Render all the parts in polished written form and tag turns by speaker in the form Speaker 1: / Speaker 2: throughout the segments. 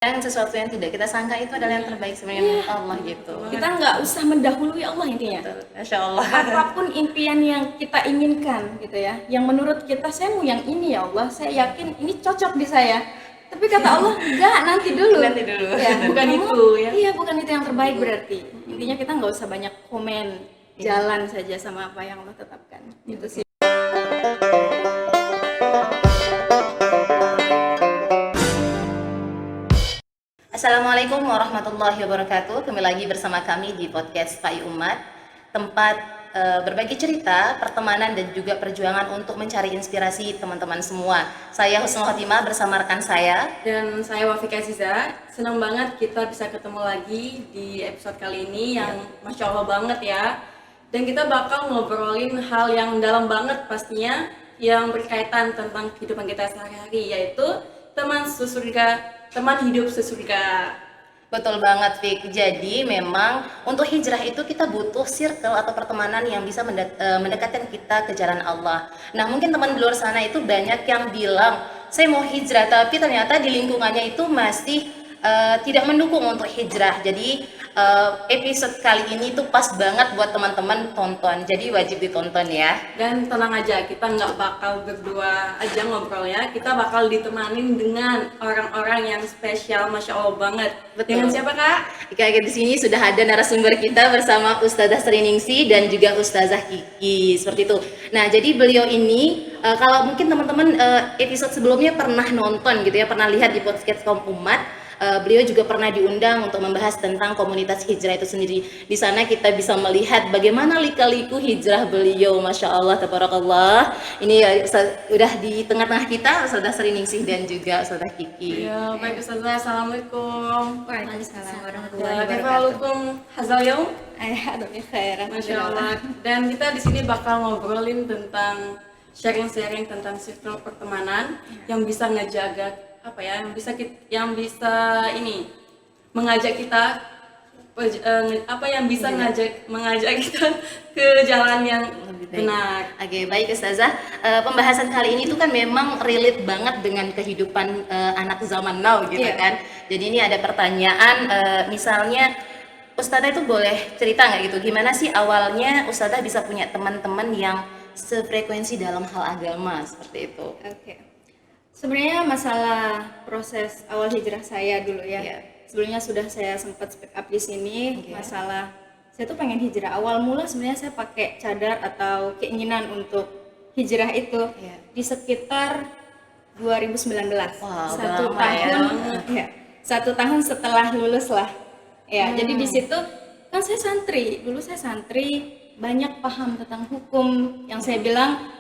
Speaker 1: Dan sesuatu yang tidak kita sangka itu adalah yang terbaik sebenarnya menurut Allah gitu.
Speaker 2: Kita nggak usah mendahului Allah intinya.
Speaker 1: Betul. Masya Allah.
Speaker 2: Apapun impian yang kita inginkan gitu ya, yang menurut kita saya mau yang ini ya Allah, saya yakin ini cocok di saya. Tapi kata Allah enggak, nanti dulu.
Speaker 1: Nanti dulu.
Speaker 2: Ya,
Speaker 3: Bukan
Speaker 2: kamu-
Speaker 3: itu, ya.
Speaker 2: Iya, bukan itu yang terbaik berarti. Intinya kita nggak usah banyak komen, jalan saja sama apa yang Allah tetapkan. Itu sih.
Speaker 1: Assalamualaikum warahmatullahi wabarakatuh. Kembali lagi bersama kami di podcast Pai Umat, tempat berbagi cerita, pertemanan dan juga perjuangan untuk mencari inspirasi teman-teman semua. Saya Husnul Khotimah bersama rekan saya.
Speaker 3: Dan saya Wafika Aziza, senang banget kita bisa ketemu lagi di episode kali ini yang Masya Allah banget ya. Dan kita bakal ngobrolin hal yang dalam banget pastinya, yang berkaitan tentang kehidupan kita sehari-hari, yaitu teman sesurga, teman hidup sesurga.
Speaker 1: Betul banget, Fik. Jadi memang untuk hijrah itu kita butuh circle atau pertemanan yang bisa mendekatkan kita ke jalan Allah. Nah, mungkin teman di luar sana itu banyak yang bilang, saya mau hijrah, tapi ternyata di lingkungannya itu masih tidak mendukung untuk hijrah. Jadi episode kali ini tuh pas banget buat teman-teman tonton. Jadi wajib ditonton ya.
Speaker 3: Dan tenang aja, kita nggak bakal berdua aja ngobrol ya. Kita bakal ditemanin dengan orang-orang yang spesial, Masya Allah banget.
Speaker 1: Betul.
Speaker 3: Dengan siapa Kak?
Speaker 1: Di sini sudah ada narasumber kita bersama Ustazah Sriningsih dan juga Ustazah Kiki, seperti itu. Nah, jadi beliau ini kalau mungkin teman-teman episode sebelumnya pernah nonton gitu ya, pernah lihat di podcast Kaum Umat. Beliau juga pernah diundang untuk membahas tentang komunitas hijrah itu sendiri. Di sana kita bisa melihat bagaimana lika-liku hijrah beliau, Masya Allah, tabarakallah. Ini ya, udah di tengah-tengah kita Ustazah Sriningsih dan juga Ustazah Kiki.
Speaker 3: Ya, baik Ustazah, Assalamualaikum.
Speaker 2: Waalaikumsalam warahmatullahi
Speaker 3: Ya,
Speaker 2: wabarakatuh.
Speaker 3: kaifalukum hazal yaum?
Speaker 2: Alhamdulillah khair.
Speaker 3: Masya Allah. Dan kita di sini bakal ngobrolin tentang sharing-sharing tentang circle pertemanan yang bisa ngejaga apa ya, yang bisa ini mengajak kita mengajak kita ke jalan yang
Speaker 1: Lebih baik.
Speaker 3: benar.
Speaker 1: Oke, baik Ustazah. Pembahasan kali ini tuh kan memang relate banget dengan kehidupan anak zaman now gitu
Speaker 2: Iya.
Speaker 1: kan. Jadi ini ada pertanyaan, misalnya Ustazah itu boleh cerita nggak gitu, gimana sih awalnya Ustazah bisa punya teman-teman yang sefrekuensi dalam hal agama seperti itu?
Speaker 2: Oke. Sebenarnya masalah proses awal hijrah saya dulu ya.
Speaker 1: Iya.
Speaker 2: Sebelumnya sudah saya sempat speak up di sini.
Speaker 1: Oke.
Speaker 2: Masalah saya tuh pengen hijrah. Awal mula sebenarnya saya pakai cadar atau keinginan untuk hijrah itu
Speaker 1: Iya.
Speaker 2: di sekitar 2019.
Speaker 1: Wah, udah
Speaker 2: Satu
Speaker 1: lama ya.
Speaker 2: tahun, ya. 1 tahun setelah lulus lah. Ya, jadi di situ kan saya santri. Dulu saya santri, banyak paham tentang hukum yang saya bilang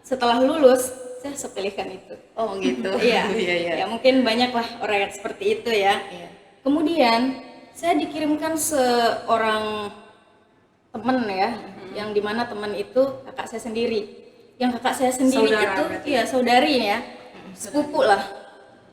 Speaker 2: setelah lulus saya sepilihkan itu.
Speaker 1: Oh gitu.
Speaker 2: Iya,
Speaker 1: Iya, iya.
Speaker 2: ya mungkin banyak lah orang yang seperti itu ya.
Speaker 1: Iya.
Speaker 2: Kemudian saya dikirimkan seorang teman ya, yang dimana teman itu kakak saya sendiri. Yang kakak saya sendiri
Speaker 3: Saudara
Speaker 2: itu,
Speaker 3: berarti.
Speaker 2: iya saudari ya, sepupu lah.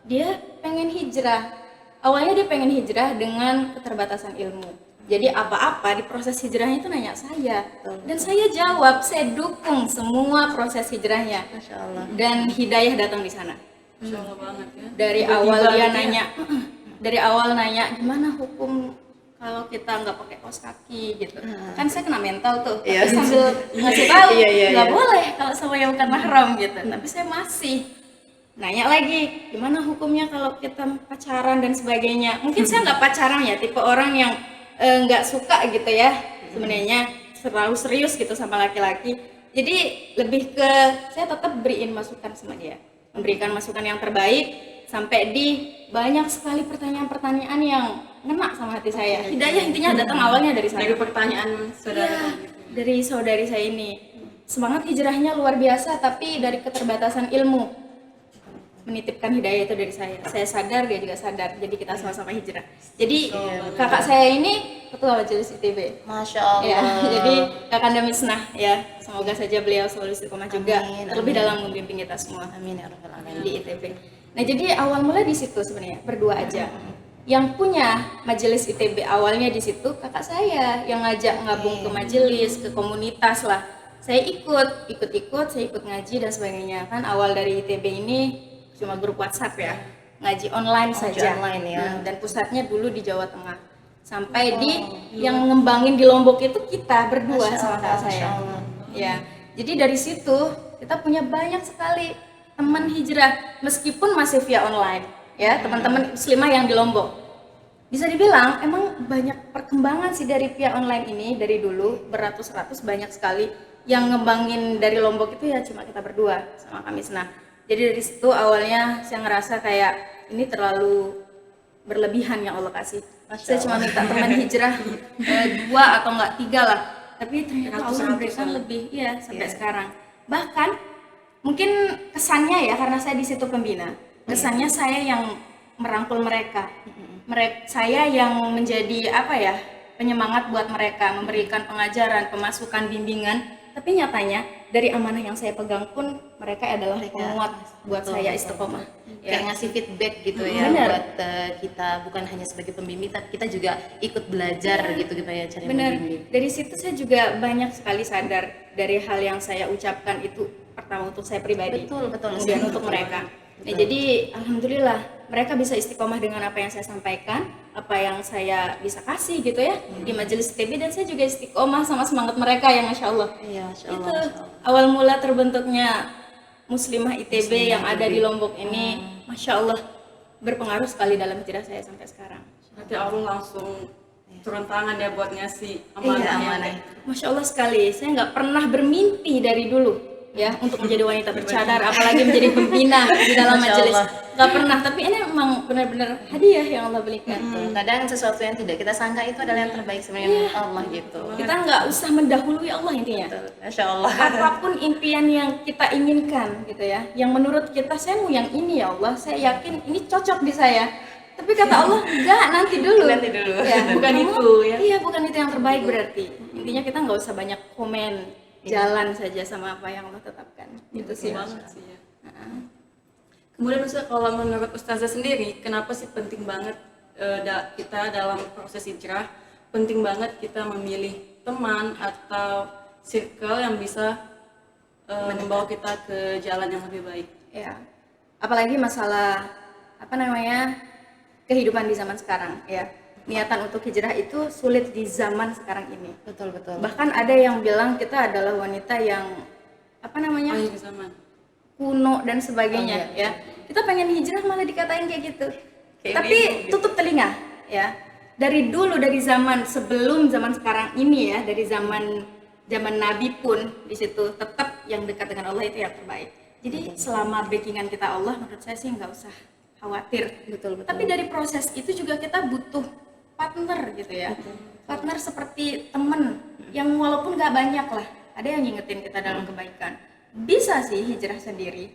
Speaker 2: Dia pengen hijrah. Awalnya dia pengen hijrah dengan keterbatasan ilmu. Jadi apa-apa di proses hijrahnya itu nanya saya. Dan saya jawab, saya dukung semua proses hijrahnya.
Speaker 1: Masya Allah.
Speaker 2: Dan hidayah datang di sana.
Speaker 3: Masya Allah banget ya.
Speaker 2: Dari
Speaker 3: Tiba-tiba
Speaker 2: awal dia
Speaker 3: gitu ya.
Speaker 2: nanya, dari awal nanya gimana hukum kalau kita nggak pakai kaos kaki gitu. Kan saya kena mental tuh.
Speaker 1: Iya.
Speaker 2: Tapi sambil ngasih tahu
Speaker 1: Iya, iya,
Speaker 2: nggak
Speaker 1: iya.
Speaker 2: boleh kalau sama yang bukan mahram gitu. Tapi saya masih nanya lagi, gimana hukumnya kalau kita pacaran dan sebagainya. Mungkin saya nggak pacaran ya, tipe orang yang nggak suka gitu ya sebenarnya, terlalu serius gitu sama laki-laki. Jadi lebih ke saya tetap beriin masukan sama dia, memberikan masukan yang terbaik sampai di banyak sekali pertanyaan-pertanyaan yang ngena sama hati saya. Hidayah intinya datang awalnya dari saya.
Speaker 3: Dari pertanyaan saudara
Speaker 2: Iya,
Speaker 3: gitu.
Speaker 2: dari saudari saya ini. Semangat hijrahnya luar biasa, tapi dari keterbatasan ilmu menitipkan hidayah itu dari saya. Saya sadar, dia juga sadar. Jadi kita sama-sama hijrah. Jadi kakak saya ini ketua majelis ITB.
Speaker 1: Masya Allah.
Speaker 2: Ya, jadi kakanda Misnah ya. Semoga saja beliau selalu istiqomah juga,
Speaker 1: Amin,
Speaker 2: terlebih
Speaker 1: amin.
Speaker 2: dalam membimbing kita semua
Speaker 1: Amin ya rabbal alamin.
Speaker 2: di ITB. Nah, jadi awal mula di situ sebenarnya berdua aja. Yang punya majelis ITB awalnya di situ kakak saya yang ngajak gabung ke majelis, ke komunitas lah. Saya ikut, saya ikut ngaji dan sebagainya. Kan awal dari ITB ini cuma grup WhatsApp ya. ngaji online
Speaker 1: Ngaji
Speaker 2: saja.
Speaker 1: online ya.
Speaker 2: Dan pusatnya dulu di Jawa Tengah. Sampai di yang ngembangin di Lombok itu kita berdua
Speaker 1: Masya
Speaker 2: sama
Speaker 1: Allah,
Speaker 2: kakak
Speaker 1: Masya
Speaker 2: saya.
Speaker 1: Allah.
Speaker 2: Ya. Jadi dari situ kita punya banyak sekali teman hijrah meskipun masih via online ya, teman-teman muslimah yang di Lombok. Bisa dibilang emang banyak perkembangan sih dari via online ini dari dulu beratus-ratus banyak sekali yang ngembangin dari Lombok itu ya cuma kita berdua sama kami Senah. Jadi dari situ awalnya saya ngerasa kayak ini terlalu berlebihan yang Allah kasih. Saya cuma minta teman hijrah 2 atau enggak 3 lah. Tapi ternyata Allah memberikan lebih ya sampai sekarang. Bahkan mungkin kesannya ya karena saya di situ pembina. Kesannya saya yang merangkul mereka. Saya yang menjadi apa ya? Penyemangat buat mereka, memberikan pengajaran, pemasukan, bimbingan. Tapi nyatanya dari amanah yang saya pegang pun mereka adalah penguat buat saya istiqomah.
Speaker 1: Kayak ngasih feedback gitu ya
Speaker 2: Benar.
Speaker 1: buat kita, bukan hanya sebagai pembimbing tapi kita juga ikut belajar gitu ya cara
Speaker 2: Benar.
Speaker 1: membimbing.
Speaker 2: Dari situ saya juga banyak sekali sadar dari hal yang saya ucapkan itu pertama untuk saya pribadi.
Speaker 1: Betul.
Speaker 2: Kemudian untuk mereka. Nah, jadi alhamdulillah mereka bisa istiqomah dengan apa yang saya sampaikan, apa yang saya bisa kasih gitu ya di majelis TB, dan saya juga istiqomah sama semangat mereka yang masya Allah.
Speaker 1: Iya, Masya
Speaker 2: Itu
Speaker 1: Allah, Masya Allah.
Speaker 2: awal mula terbentuknya Muslimah ITB yang ada di Lombok ini, masya Allah berpengaruh sekali dalam hijrah saya sampai sekarang.
Speaker 3: Berarti Allah langsung turun tangan ya buat ngasih
Speaker 1: Iya,
Speaker 3: amanah.
Speaker 1: amanah.
Speaker 2: Masya Allah sekali, saya nggak pernah bermimpi dari dulu ya untuk menjadi wanita bercadar, apalagi menjadi pembina di dalam
Speaker 1: Masya
Speaker 2: majelis.
Speaker 1: Allah.
Speaker 2: Nggak pernah, tapi ini memang benar-benar hadiah yang Allah berikan.
Speaker 1: Kadang sesuatu yang tidak kita sangka itu adalah yang terbaik sebenarnya menurut Allah gitu.
Speaker 2: Kita nggak usah mendahului Allah intinya.
Speaker 1: Masya Allah.
Speaker 2: Apapun impian yang kita inginkan gitu ya, yang menurut kita saya mau yang ini ya Allah, saya yakin ini cocok di saya. Tapi kata Allah, enggak, nanti dulu.
Speaker 1: Nanti dulu.
Speaker 2: Ya,
Speaker 3: Bukan
Speaker 2: kamu-
Speaker 3: itu, ya.
Speaker 2: Iya, bukan itu yang terbaik berarti. Intinya kita nggak usah banyak komen, jalan saja sama apa yang Allah tetapkan. Itu sih.
Speaker 3: Banget sih ya. Kemudian Ustaz, kalau menurut Ustazah sendiri, kenapa sih penting banget kita dalam proses hijrah, penting banget kita memilih teman atau circle yang bisa membawa kita ke jalan yang lebih baik?
Speaker 2: Ya, apalagi masalah apa namanya kehidupan di zaman sekarang ya. Niatan untuk hijrah itu sulit di zaman sekarang ini.
Speaker 1: Betul.
Speaker 2: Bahkan ada yang bilang kita adalah wanita yang apa namanya
Speaker 3: Akhir zaman.
Speaker 2: kuno dan sebagainya ya. Kita pengen hijrah malah dikatain kayak gitu.
Speaker 1: Kayak
Speaker 2: Tapi
Speaker 1: bingung gitu.
Speaker 2: tutup telinga ya. Dari dulu, dari zaman sebelum zaman sekarang ini ya, dari zaman Nabi pun di situ tetap yang dekat dengan Allah itu yang terbaik. Jadi selama backingan kita Allah, menurut saya sih nggak usah khawatir.
Speaker 1: Betul.
Speaker 2: Tapi dari proses itu juga kita butuh partner gitu ya. Partner seperti temen yang walaupun nggak banyak lah, ada yang ngingetin kita dalam kebaikan. Bisa sih hijrah sendiri,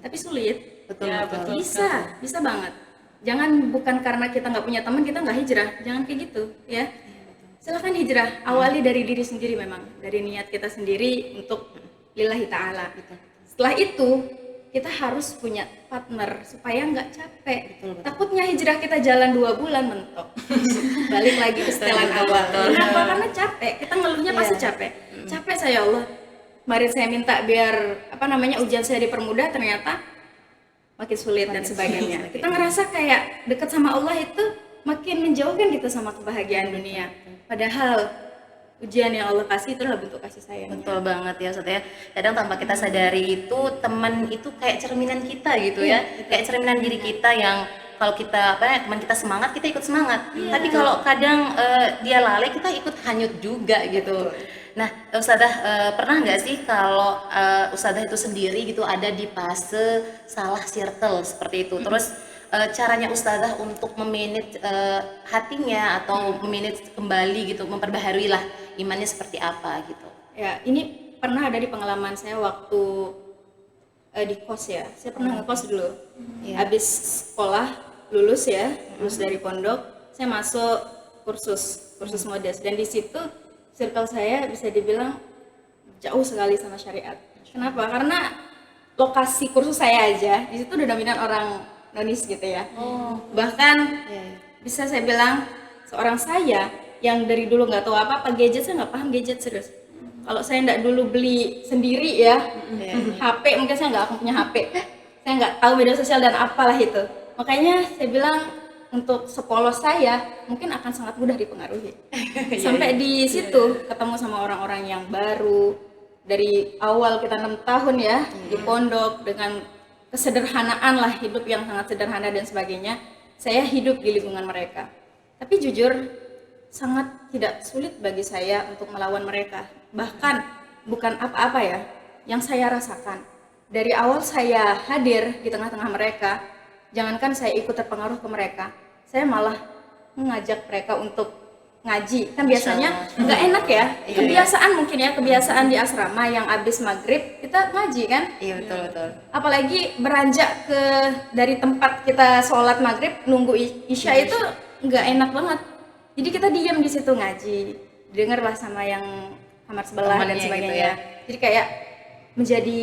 Speaker 2: tapi sulit.
Speaker 1: Betul.
Speaker 3: Ya, betul.
Speaker 2: Bisa banget. Jangan bukan karena kita nggak punya teman kita nggak hijrah, jangan kayak gitu ya. Silakan hijrah, awali dari diri sendiri memang, dari niat kita sendiri untuk lillahi ta'ala. Setelah itu kita harus punya partner supaya nggak capek. Takutnya hijrah kita jalan 2 bulan mentok, balik lagi ke setelan awal. Kenapa? Karena capek, kita ngeluhnya pasti capek. Capek saya Allah. Kemarin saya minta biar apa namanya ujian saya dipermudah, ternyata makin sulit dan sebagainya. Kita ngerasa kayak dekat sama Allah itu makin menjauhkan kita sama kebahagiaan dunia. Padahal ujian yang Allah kasih itu adalah bentuk kasih sayangnya.
Speaker 1: Betul banget ya Ustaz ya. Kadang tanpa kita sadari itu teman itu kayak cerminan kita gitu ya. Kayak cerminan diri kita yang kalau kita apa ya, teman kita semangat, kita ikut semangat. Tapi kalau kadang dia lalai, kita ikut hanyut juga gitu. Nah, Ustazah pernah nggak sih kalau Ustazah itu sendiri gitu ada di fase salah circle seperti itu? Terus caranya Ustazah untuk memanage hatinya atau memanage kembali gitu, memperbaharui lah imannya seperti apa gitu?
Speaker 2: Ya, ini pernah ada di pengalaman saya waktu di kos ya. Saya pernah ngekos dulu. Habis sekolah, lulus dari pondok, saya masuk kursus modest, dan di situ circle saya bisa dibilang jauh sekali sama syariat. Kenapa? Karena lokasi kursus saya aja di situ udah dominan orang nonis gitu ya. Bahkan bisa saya bilang seorang saya yang dari dulu nggak tahu apa gadget, saya nggak paham gadget serius. Kalau saya nggak dulu beli sendiri ya, HP mungkin saya nggak akan punya HP. Saya nggak tahu media sosial dan apalah itu. Makanya saya bilang untuk sepolos saya mungkin akan sangat mudah dipengaruhi. Sampai di situ ketemu sama orang-orang yang baru dari awal kita 6 tahun ya di pondok dengan kesederhanaan lah, hidup yang sangat sederhana dan sebagainya. Saya hidup di lingkungan mereka. Tapi jujur sangat tidak sulit bagi saya untuk melawan mereka. Bahkan bukan apa-apa ya yang saya rasakan. Dari awal saya hadir di tengah-tengah mereka, jangankan saya ikut terpengaruh ke mereka, saya malah mengajak mereka untuk ngaji. Kan biasanya nggak enak ya, kebiasaan mungkin ya, kebiasaan di asrama yang habis maghrib kita ngaji kan.
Speaker 1: Iya betul.
Speaker 2: Apalagi beranjak ke dari tempat kita sholat maghrib nunggu isya itu nggak enak banget. Jadi kita diam di situ ngaji, dengarlah sama yang kamar sebelah dan
Speaker 1: Temannya
Speaker 2: sebagainya.
Speaker 1: gitu ya.
Speaker 2: Jadi kayak menjadi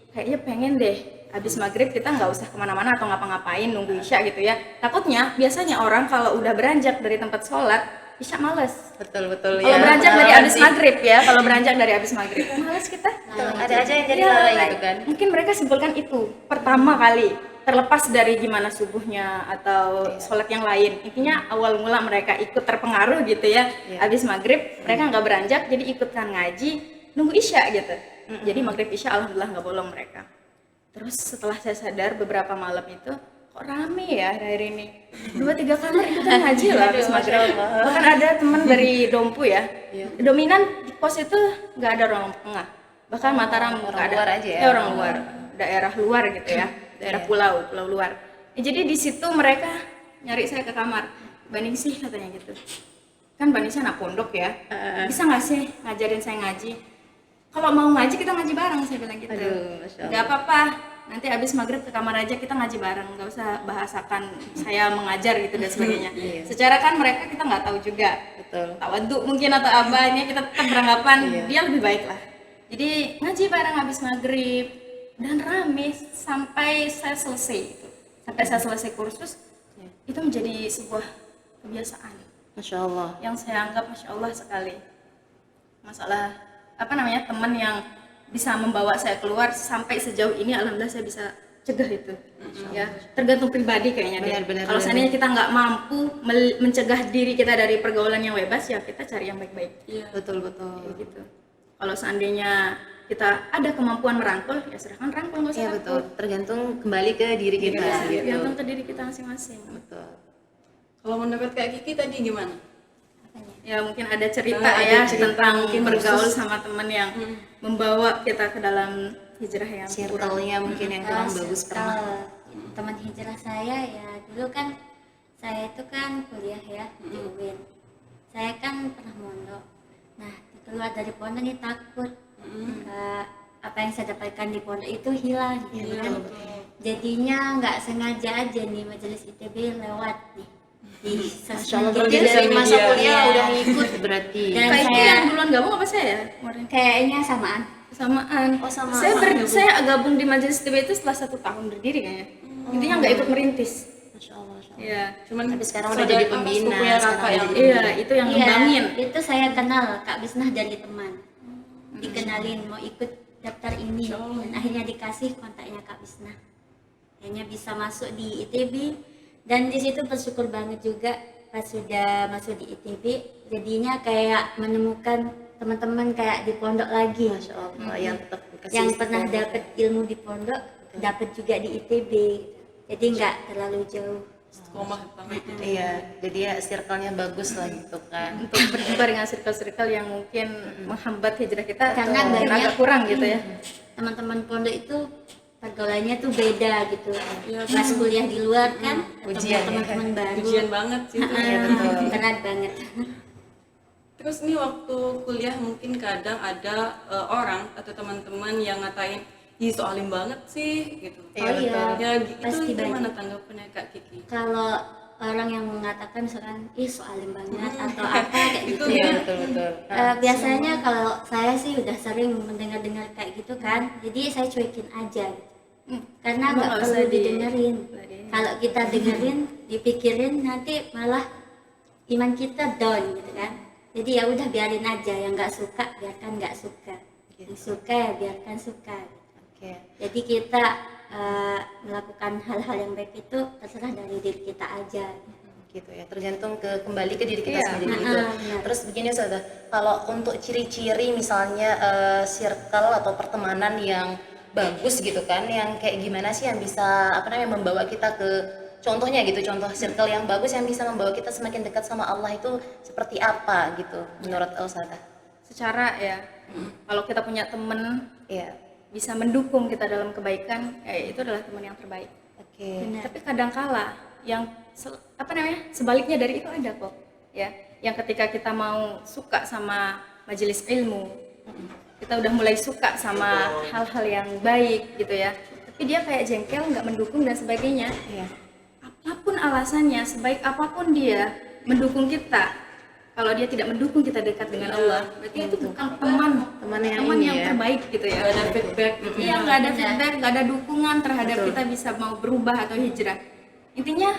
Speaker 2: kayaknya pengen deh habis maghrib kita nggak usah kemana-mana atau ngapa-ngapain nunggu isya gitu ya. Takutnya biasanya orang kalau udah beranjak dari tempat sholat isya males.
Speaker 1: Betul
Speaker 2: Kalau beranjak dari habis maghrib ya, kalau beranjak dari habis maghrib males kita.
Speaker 1: Ada aja yang jadi
Speaker 2: Ya,
Speaker 1: lalai gitu kan.
Speaker 2: Mungkin mereka simpulkan itu pertama kali, terlepas dari gimana subuhnya atau sholat yang lain. Intinya awal mula mereka ikut terpengaruh gitu ya. Habis maghrib mereka nggak beranjak, jadi ikutkan ngaji, nunggu isya gitu. Jadi maghrib isya alhamdulillah nggak bolong mereka. Terus setelah saya sadar beberapa malam itu kok rame ya hari ini. 2-3 kamar ikutan ngaji loh habis maghrib. Bahkan ada teman dari Dompu ya. Dominan di pos itu nggak ada orang tengah. Bahkan Mataram nggak ada.
Speaker 1: luar aja ya?
Speaker 2: Orang luar, daerah luar gitu ya. Daerah pulau luar. Jadi di situ mereka nyari saya ke kamar. Banding sih katanya gitu. Kan Banding sih anak pondok ya. Bisa nggak sih ngajarin saya ngaji? Kalau mau ngaji kita ngaji bareng, saya bilang gitu.
Speaker 1: Aduh, Masya Allah.
Speaker 2: Nggak apa-apa, nanti habis maghrib ke kamar aja kita ngaji bareng, nggak usah bahasakan saya mengajar gitu dan sebagainya. Secara kan mereka kita nggak tahu juga,
Speaker 1: Betul.
Speaker 2: tawaduk mungkin atau apanya, kita tetap beranggapan dia lebih baik lah. Jadi ngaji bareng habis maghrib dan rame sampai saya selesai itu, sampai saya selesai kursus itu menjadi sebuah kebiasaan
Speaker 1: Masya Allah.
Speaker 2: yang saya anggap masya Allah sekali. Masalah apa namanya teman yang bisa membawa saya keluar sampai sejauh ini alhamdulillah saya bisa cegah itu ya tergantung pribadi kayaknya deh.
Speaker 1: Benar,
Speaker 2: Kalau seandainya kita nggak mampu mencegah diri kita dari pergaulan yang bebas ya kita cari yang baik-baik.
Speaker 1: Betul.
Speaker 2: Kayak gitu. Kalau seandainya kita ada kemampuan merangkul ya silahkan rangkul, nggak usah
Speaker 1: Iya
Speaker 2: takut.
Speaker 1: betul. Tergantung kembali ke diri kita
Speaker 2: Iya,
Speaker 1: gitu.
Speaker 2: tergantung ke diri kita masing-masing.
Speaker 1: Betul.
Speaker 3: Kalau menurut Kak Kiki tadi gimana?
Speaker 2: Ya mungkin ada cerita
Speaker 3: Ada
Speaker 2: ya
Speaker 3: cerita
Speaker 2: tentang
Speaker 3: mungkin
Speaker 2: bergaul
Speaker 3: khusus.
Speaker 2: sama teman yang membawa kita ke dalam hijrah yang kurang.
Speaker 1: Circle-nya mungkin yang kurang bagus pernah.
Speaker 4: Kalau teman hijrah saya ya dulu kan saya itu kan kuliah ya di UIN. Saya kan pernah mondok. Nah keluar dari pondok ini takut apa yang saya dapatkan di pondok itu hilang gitu kan. Jadinya nggak sengaja aja nih majelis ITB lewat nih di sosial
Speaker 1: Berarti
Speaker 4: media.
Speaker 1: dari masa
Speaker 3: media.
Speaker 1: kuliah udah ngikut berarti.
Speaker 4: Dan
Speaker 2: Kayak itu
Speaker 4: saya-
Speaker 2: yang duluan gabung apa saya ya kemarin?
Speaker 4: Kayaknya samaan.
Speaker 2: Samaan.
Speaker 1: Oh, sama.
Speaker 2: Saya gabung di majelis ITB itu setelah 1 tahun berdiri kayaknya. Intinya nggak ikut merintis.
Speaker 1: Masya Allah.
Speaker 2: Iya.
Speaker 3: Cuman
Speaker 1: Tapi sekarang udah jadi pembina,
Speaker 3: sepupunya
Speaker 1: sekarang
Speaker 3: kakak
Speaker 1: udah
Speaker 3: yang
Speaker 1: jadi-
Speaker 2: Iya, itu yang ngembangin.
Speaker 4: Itu saya kenal Kak Bisnah dari teman. Dikenalin mau ikut daftar ini dan akhirnya dikasih kontaknya Kak Bisnah. Akhirnya bisa masuk di ITB dan di situ bersyukur banget juga pas sudah masuk di ITB jadinya kayak menemukan teman-teman kayak di pondok lagi.
Speaker 1: Masya Allah. Yang tetap kasih
Speaker 4: Yang pernah
Speaker 1: istiqomah.
Speaker 4: dapat ilmu di pondok dapat juga di ITB. Jadi nggak terlalu jauh.
Speaker 3: istiqomah banget.
Speaker 1: Iya, jadi ya circle-nya bagus lah gitu kan.
Speaker 2: Untuk berjumpa dengan circle-circle yang mungkin menghambat hijrah kita
Speaker 4: Karena
Speaker 2: atau mungkin
Speaker 4: banyak
Speaker 2: agak kurang gitu ya.
Speaker 4: teman-teman pondok itu pergaulannya tuh beda gitu. Pas kuliah di luar kan ketemu
Speaker 1: Ujian ya.
Speaker 4: teman-teman baru.
Speaker 3: Ujian banget sih itu.
Speaker 1: Iya betul.
Speaker 4: Berat banget.
Speaker 3: Terus nih waktu kuliah mungkin kadang ada orang atau teman-teman yang ngatain, ih so alim banget sih gitu.
Speaker 4: Oh iya,
Speaker 3: Ya itu
Speaker 4: pasti
Speaker 3: gimana
Speaker 4: banyak.
Speaker 3: tanggapannya Kak Kiki?
Speaker 4: Kalau orang yang mengatakan misalkan ih so alim banget atau apa kayak gitu
Speaker 1: Iya
Speaker 4: ya.
Speaker 1: betul.
Speaker 4: Biasanya kalau saya sih udah sering mendengar-dengar kayak gitu kan, jadi saya cuekin aja gitu. Karena
Speaker 2: Emang
Speaker 4: nggak
Speaker 2: nggak
Speaker 4: perlu
Speaker 2: usah
Speaker 4: didengerin.
Speaker 2: diladenin.
Speaker 4: Kalau kita dengerin, dipikirin nanti malah iman kita down gitu kan. Jadi ya udah biarin aja, yang nggak suka biarkan nggak suka, yang suka ya biarkan suka.
Speaker 1: Oke.
Speaker 4: Jadi kita melakukan hal-hal yang baik itu terserah dari diri kita aja.
Speaker 1: Gitu ya, tergantung kembali ke diri kita
Speaker 2: Iya.
Speaker 1: sendiri gitu.
Speaker 4: Benar.
Speaker 1: Terus begini Ustazah, kalau untuk ciri-ciri misalnya circle atau pertemanan yang bagus gitu kan, yang kayak gimana sih yang bisa membawa kita ke contohnya gitu, contoh circle yang bagus yang bisa membawa kita semakin dekat sama Allah itu seperti apa gitu menurut Ustazah?
Speaker 2: Secara ya, kalau kita punya temen
Speaker 1: Iya.
Speaker 2: bisa mendukung kita dalam kebaikan, ya itu adalah teman yang terbaik.
Speaker 1: Oke.
Speaker 4: Benar.
Speaker 2: Tapi kadangkala yang sebaliknya dari itu ada kok, ya. Yang ketika kita mau suka sama majelis ilmu, kita udah mulai suka sama hal-hal yang baik gitu ya. Tapi dia kayak jengkel, nggak mendukung dan sebagainya.
Speaker 1: Iya.
Speaker 2: Apapun alasannya, sebaik apapun dia mendukung kita, kalau dia tidak mendukung kita dekat dengan Allah, berarti itu bukan
Speaker 1: Teman yang ini
Speaker 2: yang
Speaker 1: ya.
Speaker 2: terbaik gitu ya.
Speaker 3: Nggak ada feedback gitu.
Speaker 2: Iya, nggak ada feedback, nggak ada dukungan terhadap kita bisa mau berubah atau hijrah. Intinya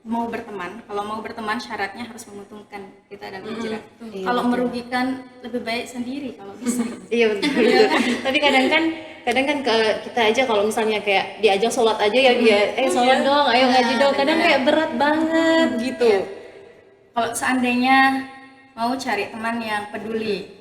Speaker 2: mau berteman. Kalau mau berteman syaratnya harus menguntungkan kita dan hijrah. Kalau merugikan lebih baik sendiri kalau bisa.
Speaker 1: Iya betul. Tapi kadang kan kita aja kalau misalnya kayak diajak sholat aja ya dia sholat dong, ayo ngaji dong. Kadang kayak berat banget gitu.
Speaker 2: Kalau seandainya mau cari teman yang peduli,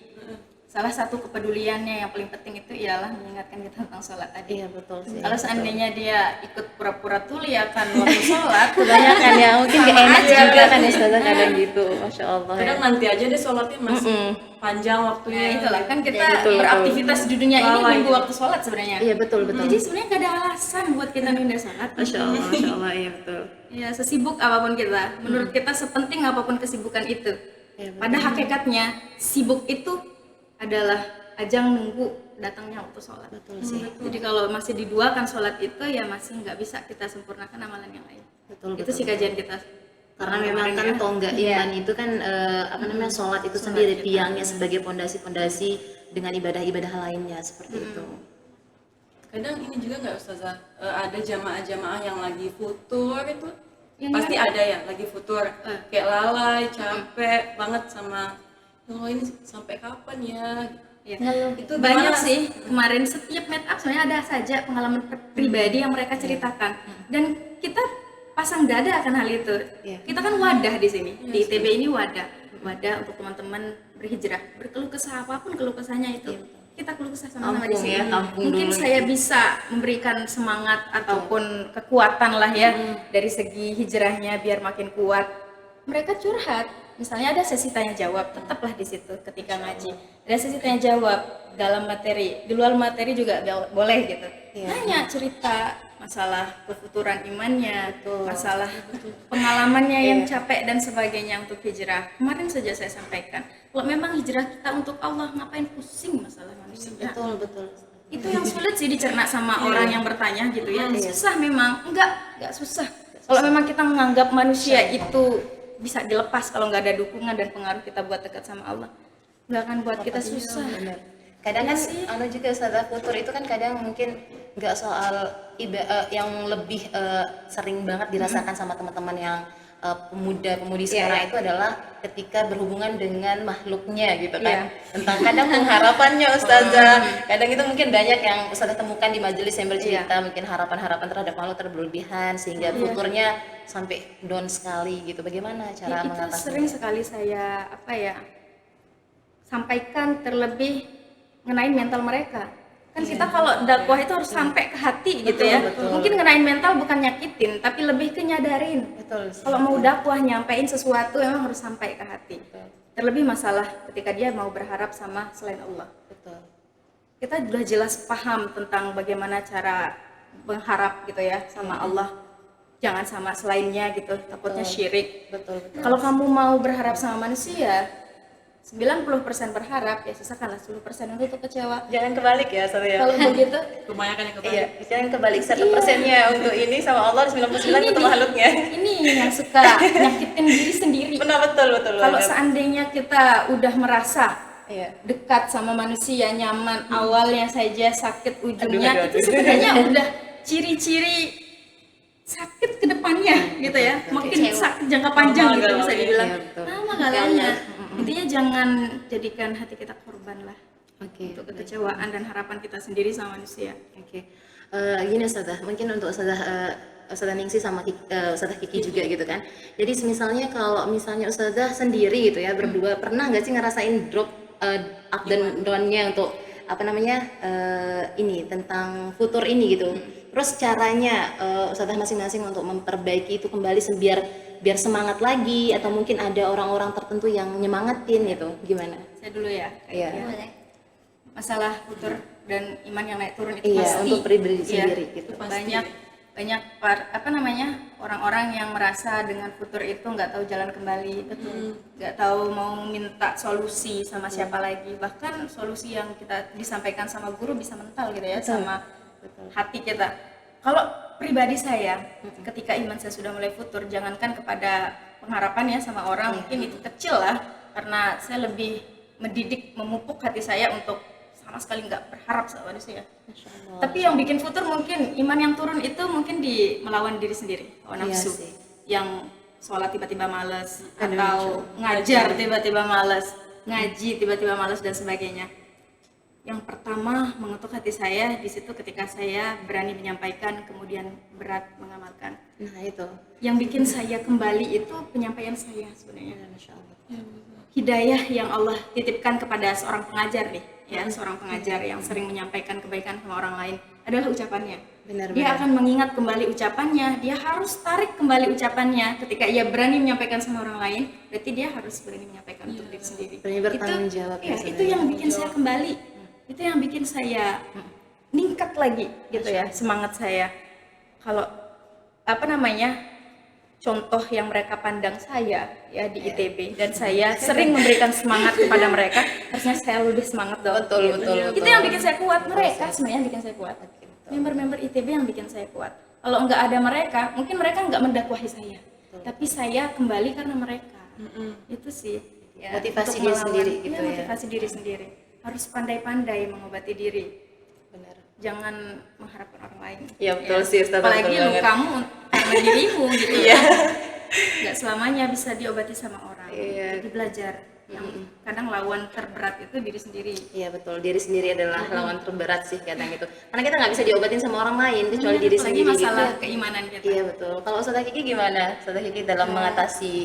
Speaker 2: salah satu kepeduliannya yang paling penting itu ialah mengingatkan kita tentang sholat tadi.
Speaker 1: Iya betul sih.
Speaker 2: Kalau seandainya dia ikut pura-pura tuli akan waktu sholat,
Speaker 1: Kebanyakan ya mungkin gak enak juga kan Ustazah kadang gitu. Masya Allah ya.
Speaker 3: Kadang nanti aja deh sholatnya masih panjang waktunya.
Speaker 2: ya itulah kan kita
Speaker 1: Betul,
Speaker 2: beraktivitas di dunia ini
Speaker 3: Lalai
Speaker 2: nunggu
Speaker 3: gitu.
Speaker 2: waktu sholat sebenarnya.
Speaker 1: Iya betul betul.
Speaker 2: Jadi sebenarnya gak ada alasan buat kita nunda sholat.
Speaker 1: Masya Allah iya betul.
Speaker 2: Ya sesibuk apapun kita, menurut kita sepenting apapun kesibukan itu.
Speaker 1: Iya, betul.
Speaker 2: Pada hakikatnya sibuk itu adalah ajang nunggu datangnya waktu sholat.
Speaker 1: Betul sih.
Speaker 2: Jadi kalau masih diduakan sholat itu ya masih nggak bisa kita sempurnakan amalan yang lain.
Speaker 1: Betul
Speaker 2: Itu
Speaker 1: betul.
Speaker 2: sih kajian kita.
Speaker 1: Karena memang kan tonggak iman itu kan sholat itu sendiri tiangnya sebagai pondasi-pondasi dengan ibadah-ibadah lainnya seperti itu.
Speaker 3: Kadang ini juga nggak Ustazah, ada jamaah-jamaah yang lagi futur itu
Speaker 2: Yang
Speaker 3: pasti ada ya lagi futur kayak lalai, capek banget sama ya Allah ini sampai kapan ya?
Speaker 2: Ya.
Speaker 3: Itu
Speaker 2: Banyak
Speaker 3: gimana?
Speaker 2: sih kemarin setiap meet up sebenarnya ada saja pengalaman pribadi yang mereka ceritakan dan kita pasang dada akan hal itu.
Speaker 1: Iya.
Speaker 2: Kita kan wadah di sini di ITB ini wadah untuk teman-teman berhijrah berkeluh kesah apapun keluh kesahnya itu kita keluh kesah sama-sama di
Speaker 1: Tampung
Speaker 2: sini.
Speaker 1: ya, tampung
Speaker 2: Mungkin
Speaker 1: dulu.
Speaker 2: saya bisa memberikan semangat ataupun kekuatan lah ya dari segi hijrahnya biar makin kuat. Mereka curhat, misalnya ada sesi tanya jawab, tetaplah di situ ketika ngaji. Ada sesi tanya jawab dalam materi, di luar materi juga boleh gitu. Nanya cerita masalah kefuturan imannya, masalah pengalamannya yang capek dan sebagainya untuk hijrah. Kemarin saja saya sampaikan, kalau memang hijrah kita untuk Allah, ngapain pusing masalah manusia?
Speaker 1: Betul betul.
Speaker 2: Itu yang sulit sih dicerna sama orang yang bertanya gitu ya. Susah memang, enggak susah. Kalau memang kita menganggap manusia itu bisa dilepas kalau nggak ada dukungan dan pengaruh kita buat dekat sama Allah, nggak akan buat kita susah.
Speaker 1: Benar. Kadang kan ada juga Ustazah futur itu kan kadang mungkin nggak soal yang lebih sering banget dirasakan sama teman-teman yang pemuda-pemudi sekarang itu adalah ketika berhubungan dengan makhluknya gitu kan. Tentang kadang pengharapannya Ustazah. Kadang itu mungkin banyak yang Ustazah temukan di majelis yang bercerita mungkin harapan-harapan terhadap makhluk terberlebihan sehingga futurnya sampai down sekali gitu. Bagaimana cara
Speaker 2: Itu
Speaker 1: mengatasinya?
Speaker 2: sering sekali saya sampaikan, terlebih ngenain mental mereka. Kan kita kalau dakwah itu harus sampai ke hati gitu ya. Mungkin ngenain mental bukan nyakitin, tapi lebih ke nyadarin.
Speaker 1: Betul.
Speaker 2: Kalau mau dakwah nyampein sesuatu emang harus sampai ke hati. Terlebih masalah ketika dia mau berharap sama selain Allah.
Speaker 1: Betul.
Speaker 2: Kita sudah jelas paham tentang bagaimana cara mengharap gitu ya sama Allah. Jangan sama selainnya gitu, takutnya syirik.
Speaker 1: Betul.
Speaker 2: Kalau kamu mau berharap sama manusia, 90% berharap, ya sisakanlah 10% untuk kecewa.
Speaker 1: Jangan kebalik ya, sorry ya.
Speaker 2: Kalau begitu,
Speaker 3: Kebanyakan yang kebalik.
Speaker 1: Iya, jangan kebalik 1%-nya untuk ini sama Allah, 99 untuk makhluknya.
Speaker 2: ini yang suka nyakitin diri sendiri.
Speaker 1: Benar betul.
Speaker 2: Kalau seandainya kita udah merasa
Speaker 1: Iya.
Speaker 2: dekat sama manusia, nyaman, awalnya saja sakit ujungnya,
Speaker 1: Aduh.
Speaker 2: itu sebenarnya udah ciri-ciri sakit ke depannya gitu ya. Makin sakit jangka panjang gitu bisa dibilang.
Speaker 1: Iya, betul.
Speaker 2: Lama galaunya. Intinya jangan jadikan hati kita korban lah
Speaker 1: Oke.
Speaker 2: untuk kekecewaan dan harapan kita sendiri sama manusia.
Speaker 1: Oke. Gini Ustazah, mungkin untuk Ustazah Ningsi sama Ustazah Kiki juga gitu kan. Jadi misalnya kalau misalnya Ustazah sendiri gitu ya berdua, pernah nggak sih ngerasain drop up dan down-nya untuk apa namanya ini tentang futur ini gitu. Terus caranya Ustazah masing-masing untuk memperbaiki itu kembali biar semangat lagi, atau mungkin ada orang-orang tertentu yang nyemangatin gitu, gimana?
Speaker 2: Saya dulu ya.
Speaker 1: Iya.
Speaker 4: Boleh.
Speaker 2: Masalah futur dan iman yang naik turun itu
Speaker 1: Iya,
Speaker 2: pasti.
Speaker 1: untuk pribadi
Speaker 2: Iya,
Speaker 1: sendiri gitu.
Speaker 2: banyak apa namanya orang-orang yang merasa dengan futur itu nggak tahu jalan kembali, nggak tahu mau minta solusi sama siapa lagi, bahkan solusi yang kita disampaikan sama guru bisa mental gitu ya, sama hati kita. Kalau pribadi saya, ketika iman saya sudah mulai futur, jangankan kepada pengharapan ya sama orang, mungkin itu kecil lah, karena saya lebih mendidik, memupuk hati saya untuk sama sekali nggak berharap sama manusia. Tapi yang bikin futur mungkin iman yang turun itu mungkin di melawan diri sendiri, hawa
Speaker 1: Iya
Speaker 2: nafsu.
Speaker 1: sih.
Speaker 2: Yang sholat tiba-tiba malas,
Speaker 1: Aduh,
Speaker 2: atau ngajar tiba-tiba malas, ngaji tiba-tiba malas dan sebagainya. Yang pertama mengetuk hati saya di situ ketika saya berani menyampaikan, kemudian berat mengamalkan.
Speaker 1: Nah itu.
Speaker 2: Yang bikin saya kembali itu penyampaian saya sebenarnya.
Speaker 1: Masya Allah.
Speaker 2: Hidayah yang Allah titipkan kepada seorang pengajar nih, ya, seorang pengajar yang sering menyampaikan kebaikan sama orang lain adalah ucapannya.
Speaker 1: Benar-benar.
Speaker 2: Dia akan mengingat kembali ucapannya, dia harus tarik kembali ucapannya ketika ia berani menyampaikan sama orang lain, berarti dia harus berani menyampaikan untuk diri sendiri.
Speaker 1: Berani bertanggung jawab ya
Speaker 2: Iya, itu
Speaker 1: sebenarnya.
Speaker 2: yang bikin saya kembali. Itu yang bikin saya meningkat lagi gitu ya, semangat saya. Kalau apa namanya? Contoh yang mereka pandang saya ya di ITB, dan saya sering memberikan semangat kepada mereka, harusnya saya lebih semangat dong.
Speaker 1: Betul, betul,
Speaker 2: Itu
Speaker 1: betul.
Speaker 2: yang bikin saya kuat, mereka sebenarnya yang bikin saya kuat. Member-member ITB yang bikin saya kuat. Kalau nggak ada mereka, mungkin mereka nggak mendakwahi saya. Tapi saya kembali karena mereka. Itu sih. Ya,
Speaker 1: Motivasi
Speaker 2: untuk
Speaker 1: diri
Speaker 2: melawan.
Speaker 1: sendiri gitu
Speaker 2: Iya,
Speaker 1: ya.
Speaker 2: motivasi diri sendiri. Harus pandai-pandai mengobati diri.
Speaker 1: Benar.
Speaker 2: Jangan mengharapkan orang lain.
Speaker 1: Iya, betul sih, Ustazah,
Speaker 2: Apalagi
Speaker 1: betul banget.
Speaker 2: lukamu karena dirimu gitu.
Speaker 1: Iya.
Speaker 2: Nggak selamanya bisa diobati sama orang.
Speaker 1: Iya.
Speaker 2: Jadi belajar. Yang kadang lawan terberat itu diri sendiri.
Speaker 1: Iya betul, diri sendiri adalah lawan terberat sih kadang itu. Karena kita nggak bisa diobatin sama orang lain kecuali diri
Speaker 2: Apalagi
Speaker 1: sendiri
Speaker 2: masalah
Speaker 1: gitu.
Speaker 2: keimanan kita.
Speaker 1: Iya betul. Kalau Ustazah Kiki gimana? Ustazah Kiki dalam mengatasi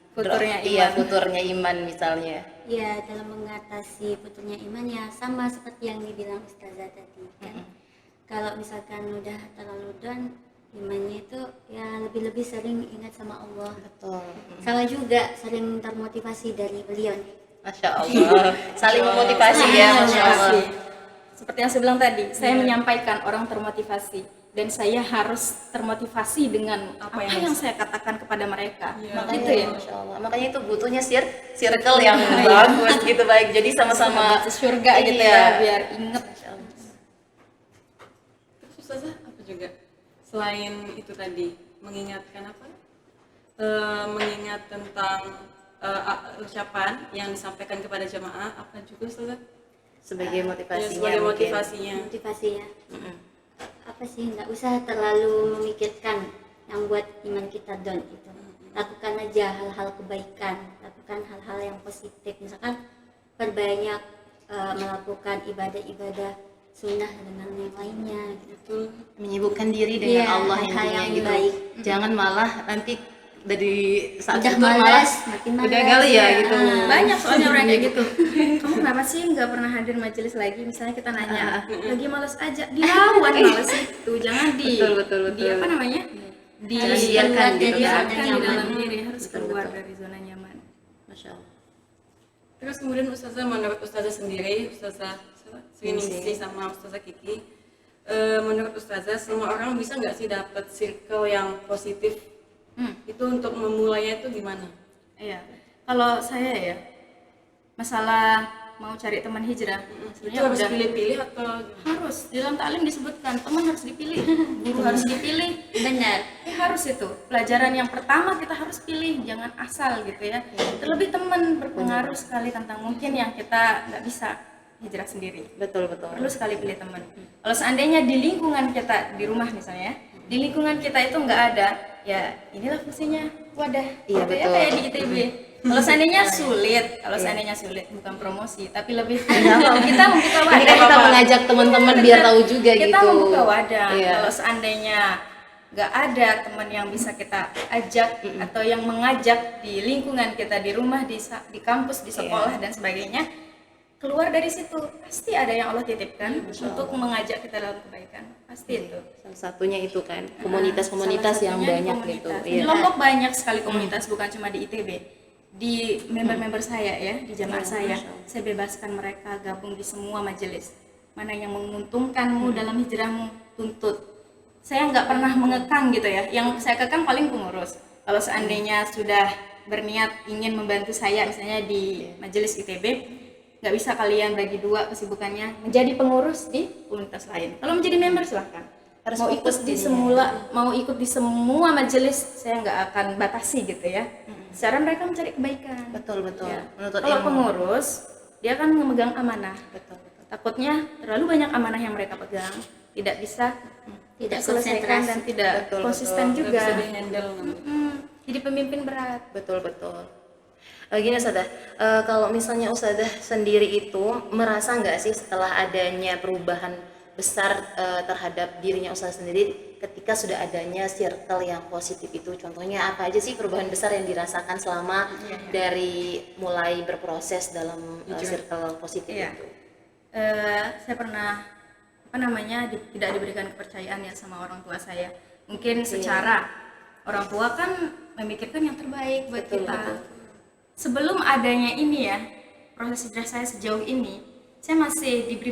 Speaker 2: Futurnya
Speaker 1: Iya,
Speaker 2: iman.
Speaker 1: futurnya iman misalnya.
Speaker 4: Ya, dalam mengatasi futurnya iman ya sama seperti yang dibilang Ustazah tadi kan. Kalau misalkan udah terlalu down, imannya itu ya lebih-lebih sering ingat sama Allah.
Speaker 1: Betul.
Speaker 4: Sama juga sering termotivasi dari beliau nih.
Speaker 1: Masya Allah. Saling memotivasi ya, Masya Allah.
Speaker 2: Seperti yang saya bilang tadi, saya menyampaikan orang termotivasi, dan saya harus termotivasi dengan apa yang saya katakan kepada mereka.
Speaker 1: Makanya
Speaker 2: Gitu ya.
Speaker 1: Masya Allah. Makanya itu butuhnya circle yang bagus gitu, baik. Jadi sama-sama
Speaker 2: Ke surga gitu
Speaker 1: Iya.
Speaker 2: ya, biar inget.
Speaker 3: Terus Ustazah apa juga? Selain itu tadi mengingatkan apa? Mengingat tentang ucapan yang disampaikan kepada jamaah, apa juga Ustazah?
Speaker 1: sebagai
Speaker 3: Ya,
Speaker 1: motivasinya.
Speaker 3: sebagai
Speaker 1: mungkin.
Speaker 3: motivasinya.
Speaker 4: Motivasinya apa sih, nggak usah terlalu memikirkan yang buat iman kita down itu. Lakukan aja hal-hal kebaikan, lakukan hal-hal yang positif, misalkan perbanyak melakukan ibadah-ibadah sunnah dengan yang lainnya gitu.
Speaker 1: Menyibukkan diri dengan
Speaker 4: Iya,
Speaker 1: Allah
Speaker 4: hal-hal
Speaker 1: intinya
Speaker 4: yang
Speaker 1: gitu.
Speaker 4: baik.
Speaker 1: Jangan malah nanti dari saat
Speaker 4: Udah
Speaker 1: itu malah
Speaker 4: malas, makin
Speaker 1: udah
Speaker 4: malas.
Speaker 1: kali ya gitu.
Speaker 2: Banyak soalnya orang kayak gitu. Kamu kenapa sih nggak pernah hadir majelis lagi? Misalnya kita nanya, lagi males aja. Dilawan males itu, jangan
Speaker 1: Betul.
Speaker 2: di apa namanya?
Speaker 1: Jangan dibiarkan gitu
Speaker 2: dibiarkan
Speaker 1: kan.
Speaker 2: di dalam diri, harus keluar dari zona nyaman.
Speaker 1: Masya Allah.
Speaker 3: Terus kemudian Ustazah, menurut Ustazah sendiri, Ustazah Sriningsih sama Ustazah Kiki, menurut Ustazah semua orang bisa nggak sih dapat circle yang positif? Itu untuk memulainya itu gimana?
Speaker 2: Iya. Kalau saya ya, masalah mau cari teman hijrah,
Speaker 3: Itu
Speaker 2: sebenarnya
Speaker 3: harus
Speaker 2: udah
Speaker 3: pilih-pilih atau
Speaker 2: harus. Di dalam taklim disebutkan teman harus dipilih, guru harus dipilih.
Speaker 4: Benar.
Speaker 2: Harus itu pelajaran yang pertama, kita harus pilih, jangan asal gitu ya. Terlebih teman berpengaruh sekali tentang mungkin yang kita nggak bisa hijrah sendiri.
Speaker 1: Betul.
Speaker 2: Perlu sekali pilih teman. Kalau seandainya di lingkungan kita, di rumah misalnya, di lingkungan kita itu nggak ada ya inilah fungsinya wadah.
Speaker 1: Iya,
Speaker 2: gitu ya,
Speaker 1: betul.
Speaker 2: kayak di ITB. Kalau seandainya sulit, bukan promosi, tapi lebih kita membuka wadah.
Speaker 1: Ini kan kita mengajak teman-teman biar tahu juga
Speaker 2: Kita
Speaker 1: gitu.
Speaker 2: membuka wadah.
Speaker 1: Iya.
Speaker 2: Kalau seandainya nggak ada teman yang bisa kita ajak atau yang mengajak di lingkungan kita, di rumah, di kampus, di sekolah dan sebagainya, keluar dari situ pasti ada yang Allah titipkan untuk mengajak kita dalam kebaikan. Pasti itu.
Speaker 1: Salah satunya itu kan komunitas-komunitas
Speaker 2: Salah
Speaker 1: yang
Speaker 2: satunya di
Speaker 1: banyak
Speaker 2: komunitas.
Speaker 1: gitu.
Speaker 2: Di Lombok banyak sekali komunitas, bukan cuma di ITB. Di member-member saya ya, di jamaah saya bebaskan mereka gabung di semua majelis. Mana yang menguntungkanmu dalam hijrahmu, tuntut. Saya nggak pernah mengekang gitu ya. Yang saya kekang paling pengurus. Kalau seandainya sudah berniat ingin membantu saya, misalnya di majelis ITB, nggak bisa kalian bagi dua kesibukannya menjadi pengurus di komunitas lain. Kalau menjadi member silahkan.
Speaker 1: Harus
Speaker 2: Mau ikut
Speaker 1: fokus
Speaker 2: di mau ikut di semua majelis, saya nggak akan batasi gitu ya. Secara mereka mencari kebaikan.
Speaker 1: Betul.
Speaker 2: Ya.
Speaker 1: Menuntut
Speaker 2: Kalau
Speaker 1: ilmu.
Speaker 2: pengurus, dia kan memegang amanah.
Speaker 1: Betul.
Speaker 2: Takutnya terlalu banyak amanah yang mereka pegang, tidak bisa
Speaker 4: Tidak
Speaker 2: selesaikan dan
Speaker 4: konsentrasi.
Speaker 2: tidak
Speaker 1: Betul,
Speaker 2: konsisten
Speaker 3: Nggak
Speaker 2: juga.
Speaker 3: bisa di-handle.
Speaker 2: Jadi pemimpin berat.
Speaker 1: Betul. Gini Ustazah, kalau misalnya Ustazah sendiri itu merasa nggak sih setelah adanya perubahan besar terhadap dirinya Ustazah sendiri ketika sudah adanya circle yang positif itu, contohnya apa aja sih perubahan besar yang dirasakan selama dari mulai berproses dalam circle positif
Speaker 2: Iya.
Speaker 1: itu?
Speaker 2: Saya pernah tidak diberikan kepercayaan ya sama orang tua saya. Mungkin secara orang tua kan memikirkan yang terbaik buat
Speaker 1: Betul,
Speaker 2: kita.
Speaker 1: betul.
Speaker 2: Sebelum adanya ini ya, proses hijrah saya sejauh ini, saya masih diberi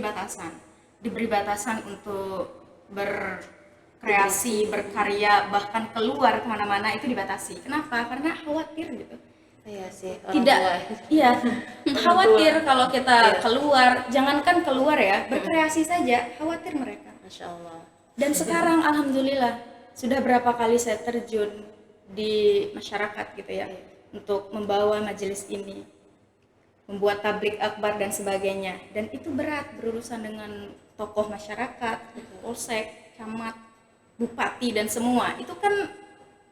Speaker 2: batasan untuk berkreasi, berkarya, bahkan keluar kemana-mana itu dibatasi. Kenapa? Karena khawatir gitu.
Speaker 1: Iya sih, orang
Speaker 2: Tidak,
Speaker 1: tua.
Speaker 2: iya, khawatir kalau kita keluar, jangankan keluar ya, berkreasi saja, khawatir mereka.
Speaker 1: Masya Allah.
Speaker 2: Dan sekarang alhamdulillah sudah berapa kali saya terjun di masyarakat gitu ya, untuk membawa majelis ini, membuat tablik akbar dan sebagainya. Dan itu berat, berurusan dengan tokoh masyarakat, polsek, camat, bupati dan semua. Itu kan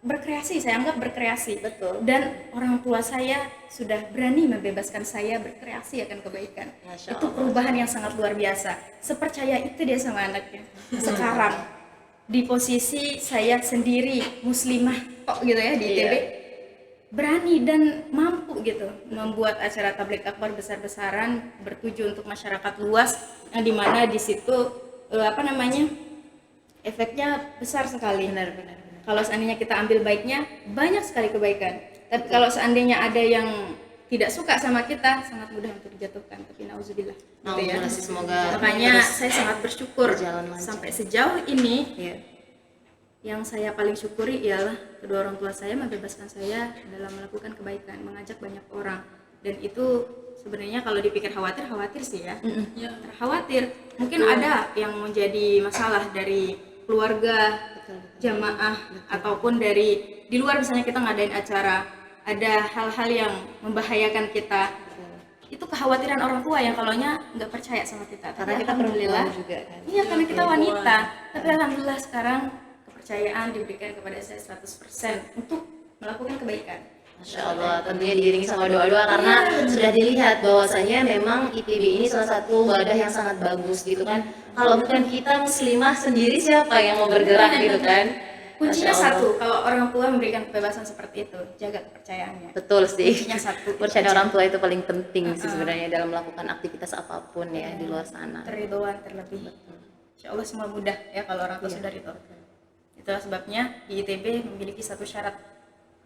Speaker 2: berkreasi, saya anggap berkreasi.
Speaker 1: Betul.
Speaker 2: Dan orang tua saya sudah berani membebaskan saya berkreasi akan kebaikan.
Speaker 1: Masya
Speaker 2: Itu
Speaker 1: Allah.
Speaker 2: perubahan yang sangat luar biasa. Sepercaya itu dia sama anaknya. Sekarang di posisi saya sendiri muslimah kok gitu ya di ITB, berani dan mampu gitu membuat acara tablik akbar besar-besaran bertuju untuk masyarakat luas, yang dimana di situ efeknya besar sekali.
Speaker 1: Benar.
Speaker 2: Kalau seandainya kita ambil baiknya, banyak sekali kebaikan. Tapi kalau seandainya ada yang tidak suka sama kita, sangat mudah untuk dijatuhkan. Tapi nauzubillah. Gitu ya.
Speaker 1: Alhamdulillah sih, semoga
Speaker 2: Makanya
Speaker 1: terus
Speaker 2: saya sangat bersyukur
Speaker 1: berjalan lancar.
Speaker 2: sampai sejauh ini.
Speaker 1: Iya.
Speaker 2: Yang saya paling syukuri ialah kedua orang tua saya membebaskan saya dalam melakukan kebaikan, mengajak banyak orang. Dan itu sebenarnya kalau dipikir khawatir sih ya. Khawatir. Mungkin ada yang menjadi masalah dari keluarga, jamaah, ataupun dari di luar, misalnya kita ngadain acara, ada hal-hal yang membahayakan kita. Itu kekhawatiran orang tua yang kalaunya nggak percaya sama kita.
Speaker 1: Karena
Speaker 2: Tapi
Speaker 1: kita
Speaker 2: alhamdulillah,
Speaker 1: perempuan juga kan.
Speaker 2: iya, karena kita wanita. Tapi alhamdulillah sekarang kepercayaan diberikan kepada saya 100% untuk melakukan kebaikan.
Speaker 1: Masya Allah, tentunya diiringi sama doa-doa karena sudah dilihat bahwasanya memang ITB ini salah satu wadah yang sangat bagus gitu kan. Kalau bukan kita muslimah sendiri, siapa yang mau bergerak gitu kan?
Speaker 2: Kuncinya
Speaker 1: Masya Allah.
Speaker 2: satu, kalau orang tua memberikan kebebasan seperti itu, jaga kepercayaannya.
Speaker 1: Betul sih.
Speaker 2: Kuncinya satu.
Speaker 1: Percaya orang tua itu paling penting sih sebenarnya dalam melakukan aktivitas apapun ya di luar sana.
Speaker 2: Keridhaan terlebih. Insya Allah semua mudah ya kalau orang tua sudah ridho. Itulah sebabnya di ITB memiliki satu syarat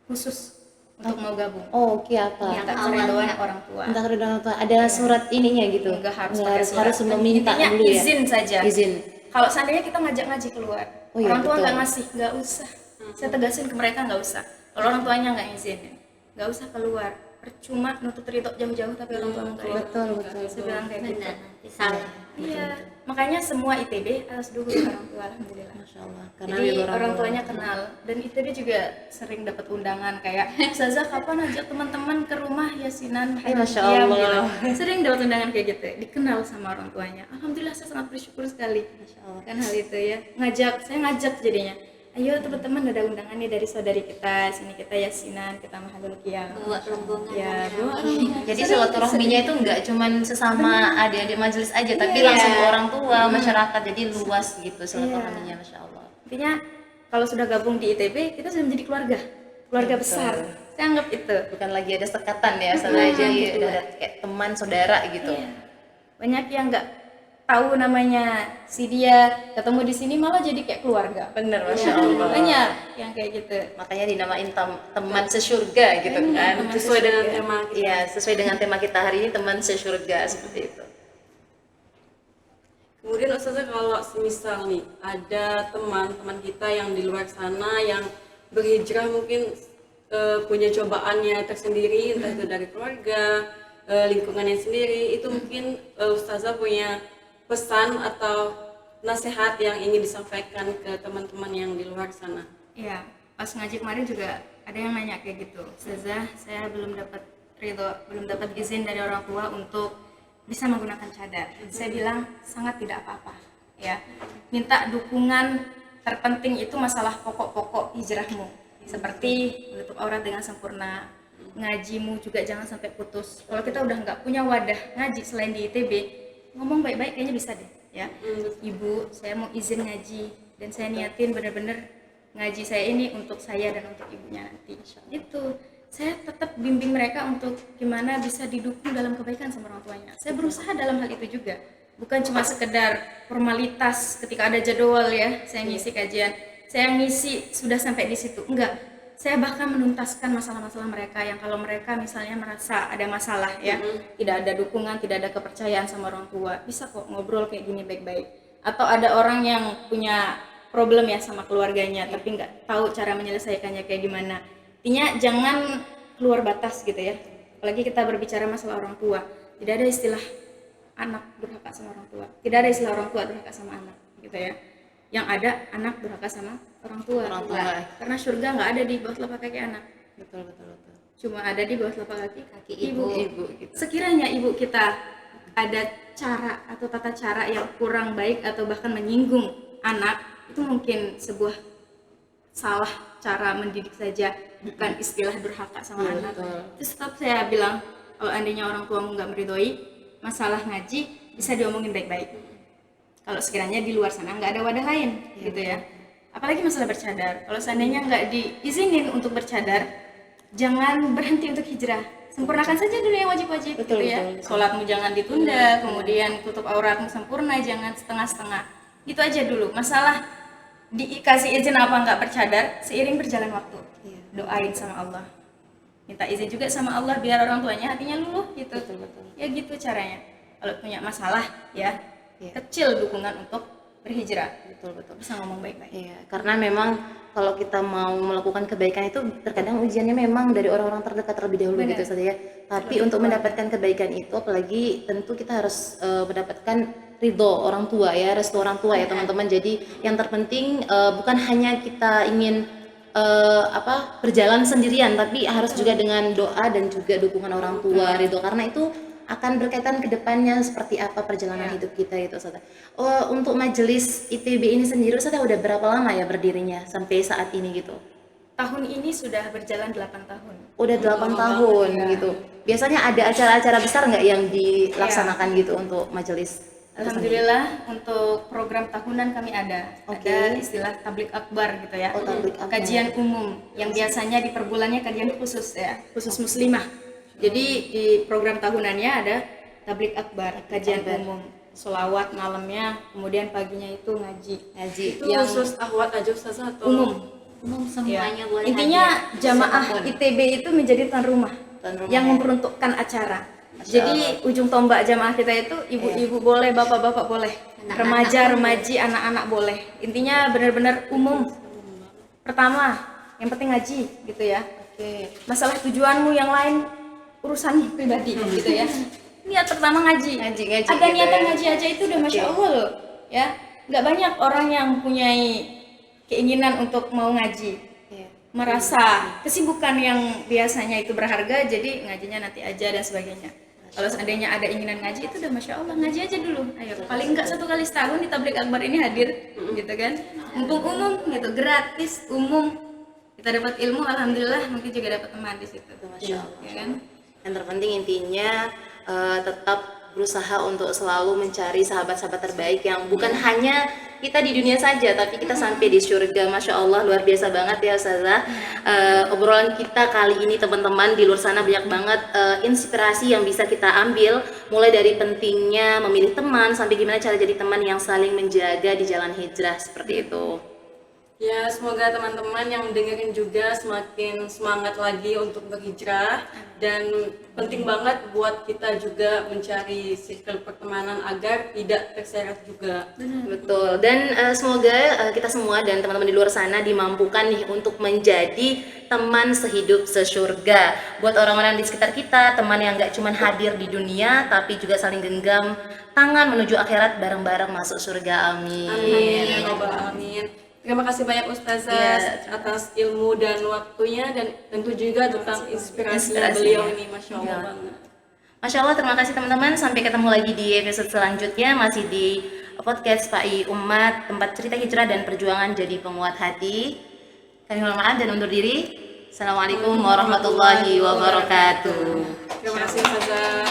Speaker 2: khusus untuk mau gabung.
Speaker 1: Oh, oke apa?
Speaker 2: Minta keridhaan orang tua.
Speaker 1: Entah keridhaan apa? Ada surat ininya gitu.
Speaker 2: Enggak harus pakai surat.
Speaker 1: Harus meminta
Speaker 2: Intinya
Speaker 1: dulu ya.
Speaker 2: izin saja.
Speaker 1: Izin.
Speaker 2: Kalau seandainya kita ngajak ngaji keluar,
Speaker 1: Oh iya,
Speaker 2: orang tua
Speaker 1: betul.
Speaker 2: nggak ngasih, nggak usah. Saya tegasin ke mereka nggak usah. Kalau orang tuanya nggak izinin, nggak usah keluar. Percuma nuntut ridho jauh-jauh tapi orang tua nggak ridho.
Speaker 1: Betul.
Speaker 2: Saya bilang kayak gitu.
Speaker 4: Benar, nanti salah.
Speaker 2: Iya, makanya semua ITB harus dulu orang tua, alhamdulillah.
Speaker 1: Masya Allah. Karena
Speaker 2: Jadi
Speaker 1: ridho
Speaker 2: orang
Speaker 1: tua.
Speaker 2: tuanya kenal, dan ITB juga sering dapat undangan kayak Ustazah kapan ajak teman-teman ke rumah yasinan
Speaker 1: Masya
Speaker 2: diam,"
Speaker 1: Allah.
Speaker 2: gitu. Sering dapat undangan kayak gitu, dikenal sama orang tuanya. Alhamdulillah saya sangat bersyukur sekali
Speaker 1: Masya Allah.
Speaker 2: kan hal itu ya. Saya ngajak jadinya. ayo teman-teman ada undangan nih dari saudari kita, sini kita yasinan, kita mahalul qiyam.
Speaker 4: Bawa rombongan.
Speaker 2: Ya, bawa rombongan.
Speaker 1: Jadi silaturahminya itu nggak cuman sesama adik-adik majelis aja, tapi
Speaker 2: Iya.
Speaker 1: langsung ke orang tua, masyarakat, jadi luas gitu silaturahminya, masya Allah.
Speaker 2: Intinya kalau sudah gabung di ITB, kita sudah menjadi keluarga besar. Saya anggap itu.
Speaker 1: Bukan lagi ada sekatan ya, sama aja udah ada kayak teman saudara gitu.
Speaker 2: Iya. Banyak yang nggak tahu namanya si dia, ketemu di sini malah jadi kayak keluarga.
Speaker 1: Bener, masya Allah.
Speaker 2: Banyak yang kayak gitu.
Speaker 1: Makanya dinamain teman sesurga gitu kan.
Speaker 2: teman
Speaker 3: Sesuai dengan tema kita.
Speaker 1: Iya, sesuai dengan tema kita hari ini, teman sesurga, seperti itu.
Speaker 3: Kemudian Ustazah, kalau semisal nih ada teman-teman kita yang di luar sana yang berhijrah mungkin punya cobaannya tersendiri, entah itu dari keluarga, lingkungannya sendiri, itu mungkin Ustazah punya pesan atau nasihat yang ingin disampaikan ke teman-teman yang di luar sana.
Speaker 2: Iya, pas ngaji kemarin juga ada yang nanya kayak gitu. Ustazah, saya belum dapat izin dari orang tua untuk bisa menggunakan cadar. Saya bilang sangat tidak apa-apa, ya. Minta dukungan terpenting itu masalah pokok-pokok hijrahmu, seperti menutup aurat dengan sempurna, ngajimu juga jangan sampai putus. Kalau kita udah nggak punya wadah ngaji selain di ITB, ngomong baik-baik kayaknya bisa deh, ya. Ibu, saya mau izin ngaji dan saya niatin bener-bener ngaji saya ini untuk saya dan untuk ibunya nanti. Itu saya tetap bimbing mereka untuk gimana bisa didukung dalam kebaikan sama orang tuanya. Saya berusaha dalam hal itu juga, bukan cuma sekedar formalitas ketika ada jadwal ya saya ngisi kajian, saya ngisi sudah sampai di situ, enggak. Saya bahkan menuntaskan masalah-masalah mereka yang kalau mereka misalnya merasa ada masalah ya, tidak ada dukungan, tidak ada kepercayaan sama orang tua, bisa kok ngobrol kayak gini baik-baik. Atau ada orang yang punya problem ya sama keluarganya, tapi nggak tahu cara menyelesaikannya kayak gimana. Intinya jangan keluar batas gitu ya. Apalagi kita berbicara masalah orang tua, tidak ada istilah anak durhaka sama orang tua, tidak ada istilah orang tua durhaka sama anak gitu ya. Yang ada anak durhaka sama orang tua. Nah, karena surga nggak ada di bawah telapak kaki anak.
Speaker 1: Betul.
Speaker 2: Cuma ada di bawah telapak kaki
Speaker 1: ibu gitu.
Speaker 2: Sekiranya ibu kita ada cara atau tata cara yang kurang baik atau bahkan menyinggung anak, itu mungkin sebuah salah cara mendidik saja, bukan istilah durhaka sama anak. Terus tetap saya bilang, kalau andainya orang tuamu nggak meridhoi masalah ngaji, bisa diomongin baik-baik. Kalau sekiranya di luar sana nggak ada wadah lain, gitu ya. Apalagi masalah bercadar. Kalau seandainya nggak diizinin untuk bercadar, jangan berhenti untuk hijrah. Sempurnakan saja dulu yang wajib-wajib, gitu ya. Sholatmu jangan ditunda, kemudian tutup auratmu sempurna, jangan setengah-setengah. Itu aja dulu. Masalah dikasih izin apa nggak bercadar, seiring berjalan waktu. Doain sama Allah. Minta izin juga sama Allah biar orang tuanya hatinya luluh, gitu. Ya gitu caranya. Kalau punya masalah, ya. Kecil dukungan untuk berhijrah. Betul. Bisa ngomong baik-baik.
Speaker 1: Iya, karena memang kalau kita mau melakukan kebaikan itu terkadang ujiannya memang dari orang-orang terdekat terlebih dahulu gitu saja ya. Tapi untuk mendapatkan kebaikan itu apalagi tentu kita harus mendapatkan ridho orang tua ya, restu orang tua ya teman-teman. Jadi yang terpenting bukan hanya kita ingin berjalan sendirian, tapi harus juga dengan doa dan juga dukungan orang tua, ridho, karena itu akan berkaitan ke depannya seperti apa perjalanan hidup kita itu, Ustazah. Untuk majelis ITB ini sendiri, Ustazah, udah berapa lama ya berdirinya sampai saat ini gitu?
Speaker 2: Tahun ini sudah berjalan 8 tahun.
Speaker 1: Udah 8 tahun gitu. Biasanya ada acara-acara besar nggak yang dilaksanakan gitu untuk majelis?
Speaker 2: Alhamdulillah untuk program tahunan kami ada. Ada istilah tablik akbar gitu ya.
Speaker 1: Tablik akbar.
Speaker 2: Kajian umum yang biasanya di per bulannya kajian khusus ya, khusus muslimah. Jadi di program tahunannya ada tablik akbar, kajian umum, sholawat malamnya, kemudian paginya itu ngaji.
Speaker 3: Itu yang khusus ahwat aja Ustazah atau
Speaker 4: Umum semuanya boleh.
Speaker 2: Intinya
Speaker 4: hadir.
Speaker 2: jamaah ITB itu menjadi tuan rumah yang memperuntukkan acara. Jadi ujung tombak jamaah kita itu ibu-ibu boleh, bapak-bapak boleh, remaja-remaji, anak-anak boleh. Intinya benar-benar umum. Pertama, yang penting ngaji gitu ya. Masalah tujuanmu yang lain urusan pribadi gitu ya. Niat pertama ngaji. Ada
Speaker 1: gitu
Speaker 2: niatan
Speaker 1: ya.
Speaker 2: ngaji aja itu udah masya Allah loh. Ya, nggak banyak orang yang mempunyai keinginan untuk mau ngaji. Merasa kesibukan yang biasanya itu berharga, jadi ngajinya nanti aja dan sebagainya. Kalau seandainya ada inginan ngaji itu udah masya Allah ngaji aja dulu. Ayo paling enggak 1 kali setahun di tabligh akbar ini hadir, gitu kan? Mumpung umum gitu, gratis, umum. Kita dapat ilmu, alhamdulillah mungkin juga dapat teman di situ.
Speaker 1: Masya Allah.
Speaker 2: Ya kan?
Speaker 1: Yang terpenting intinya tetap berusaha untuk selalu mencari sahabat-sahabat terbaik yang bukan hanya kita di dunia saja, tapi kita sampai di surga. Masya Allah, luar biasa banget ya Ustazah. Obrolan kita kali ini teman-teman, di luar sana banyak banget inspirasi yang bisa kita ambil, mulai dari pentingnya memilih teman sampai gimana cara jadi teman yang saling menjaga di jalan hijrah seperti itu.
Speaker 3: Ya, semoga teman-teman yang dengerin juga semakin semangat lagi untuk berhijrah, dan penting banget buat kita juga mencari circle pertemanan agar tidak terseret juga.
Speaker 1: Betul, dan semoga kita semua dan teman-teman di luar sana dimampukan nih untuk menjadi teman sehidup sesurga buat orang-orang di sekitar kita, teman yang gak cuma hadir di dunia tapi juga saling genggam tangan menuju akhirat bareng-bareng masuk surga. Amin.
Speaker 3: Amin ya robbal alamin. Terima kasih banyak Ustazah atas ilmu dan waktunya, dan tentu juga tentang inspirasinya beliau ini, Masya Allah banget.
Speaker 1: Masya Allah, terima kasih teman-teman. Sampai ketemu lagi di episode selanjutnya, masih di podcast PAI Umat, tempat cerita hijrah dan perjuangan jadi penguat hati. Kami mohon maaf dan undur diri. Assalamualaikum warahmatullahi wabarakatuh.
Speaker 3: Terima kasih Ustazah.